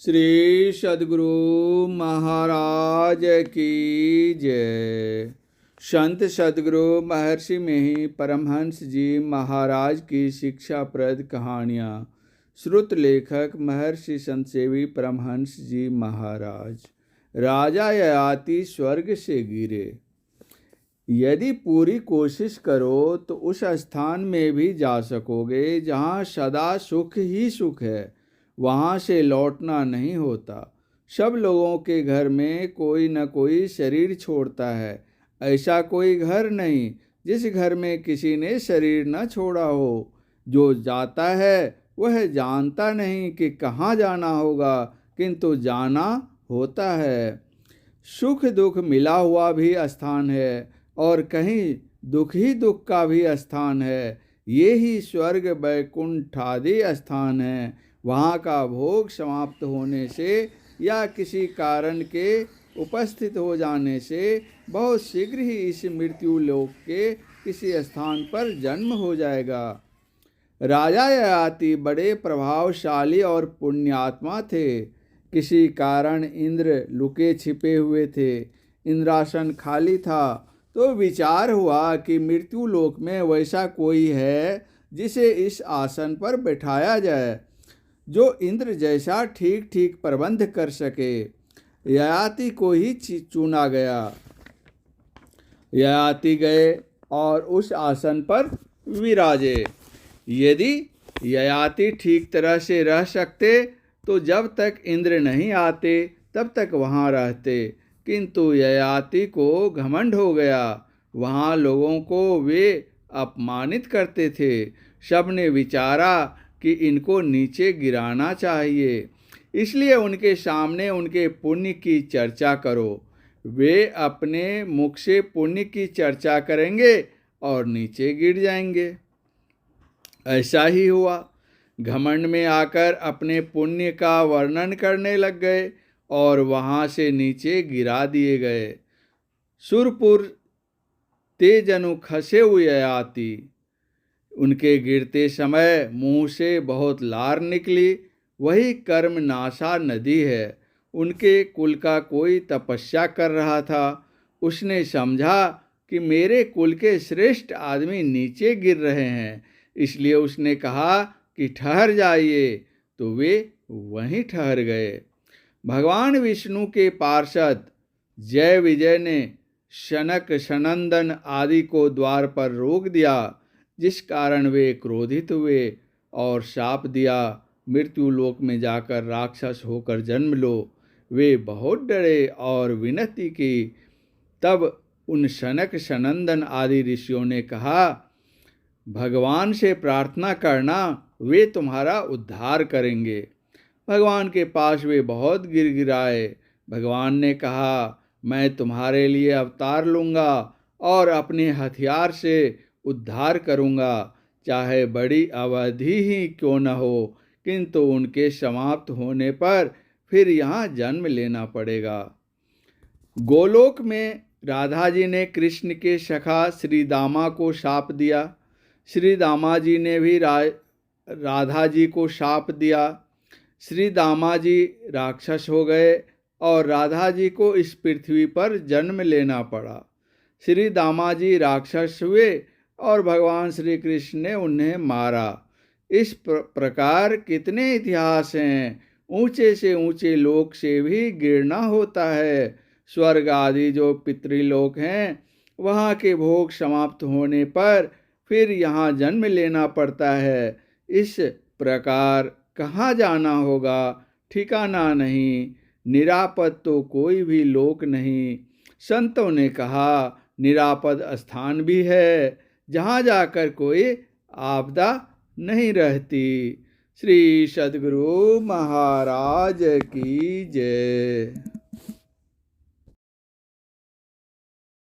श्री सद्गुरु महाराज की जय। संत सद्गुरु महर्षि मेहि परमहंस जी महाराज की शिक्षाप्रद कहानियाँ। श्रुत लेखक महर्षि संतसेवी परमहंस जी महाराज। राजा ययाति स्वर्ग से गिरे। यदि पूरी कोशिश करो तो उस स्थान में भी जा सकोगे जहाँ सदा सुख ही सुख है। वहाँ से लौटना नहीं होता। सब लोगों के घर में कोई न कोई शरीर छोड़ता है। ऐसा कोई घर नहीं जिस घर में किसी ने शरीर न छोड़ा हो। जो जाता है वह जानता नहीं कि कहाँ जाना होगा, किंतु जाना होता है। सुख दुख मिला हुआ भी स्थान है और कहीं दुख ही दुख का भी स्थान है। ये ही स्वर्ग वैकुंठ आदि स्थान है। वहाँ का भोग समाप्त होने से या किसी कारण के उपस्थित हो जाने से बहुत शीघ्र ही इस मृत्यु लोक के किसी स्थान पर जन्म हो जाएगा। राजा ययाति बड़े प्रभावशाली और पुण्यात्मा थे। किसी कारण इंद्र लुके छिपे हुए थे। इंद्रासन खाली था तो विचार हुआ कि मृत्यु लोक में वैसा कोई है जिसे इस आसन पर बैठाया जाए, जो इंद्र जैसा ठीक ठीक प्रबंध कर सके। ययाति को ही चुना गया। ययाति गए और उस आसन पर विराजे। यदि ययाति ठीक तरह से रह सकते तो जब तक इंद्र नहीं आते तब तक वहाँ रहते, किंतु ययाति को घमंड हो गया। वहाँ लोगों को वे अपमानित करते थे। सबने विचारा कि इनको नीचे गिराना चाहिए, इसलिए उनके सामने उनके पुण्य की चर्चा करो। वे अपने मुख से पुण्य की चर्चा करेंगे और नीचे गिर जाएंगे। ऐसा ही हुआ। घमंड में आकर अपने पुण्य का वर्णन करने लग गए और वहाँ से नीचे गिरा दिए गए। सुरपुर ते जनु खसे हुए आती। उनके गिरते समय मुंह से बहुत लार निकली। वही कर्म नाशा नदी है। उनके कुल का कोई तपस्या कर रहा था। उसने समझा कि मेरे कुल के श्रेष्ठ आदमी नीचे गिर रहे हैं, इसलिए उसने कहा कि ठहर जाइए, तो वे वहीं ठहर गए। भगवान विष्णु के पार्षद जय विजय ने शनक सनंदन आदि को द्वार पर रोक दिया, जिस कारण वे क्रोधित हुए और शाप दिया, मृत्यु लोक में जाकर राक्षस होकर जन्म लो। वे बहुत डरे और विनती की। तब उन शनक सनंदन आदि ऋषियों ने कहा, भगवान से प्रार्थना करना, वे तुम्हारा उद्धार करेंगे। भगवान के पास वे बहुत गिड़गिड़ाए। भगवान ने कहा, मैं तुम्हारे लिए अवतार लूँगा और अपने हथियार से उद्धार करूँगा, चाहे बड़ी अवधि ही क्यों न हो, किंतु उनके समाप्त होने पर फिर यहाँ जन्म लेना पड़ेगा। गोलोक में राधा जी ने कृष्ण के सखा श्री दामा को शाप दिया। श्री दामा जी ने भी राधा जी को शाप दिया। श्री दामा जी राक्षस हो गए और राधा जी को इस पृथ्वी पर जन्म लेना पड़ा। श्री दामा जी राक्षस हुए और भगवान श्री कृष्ण ने उन्हें मारा। इस प्रकार कितने इतिहास हैं। ऊंचे से ऊंचे लोक से भी गिरना होता है। स्वर्ग आदि जो पितृलोक हैं, वहाँ के भोग समाप्त होने पर फिर यहाँ जन्म लेना पड़ता है। इस प्रकार कहाँ जाना होगा ठिकाना नहीं। निरापद तो कोई भी लोक नहीं। संतों ने कहा, निरापद स्थान भी है जहाँ जाकर कोई आपदा नहीं रहती। श्री सद्गुरु महाराज की जय।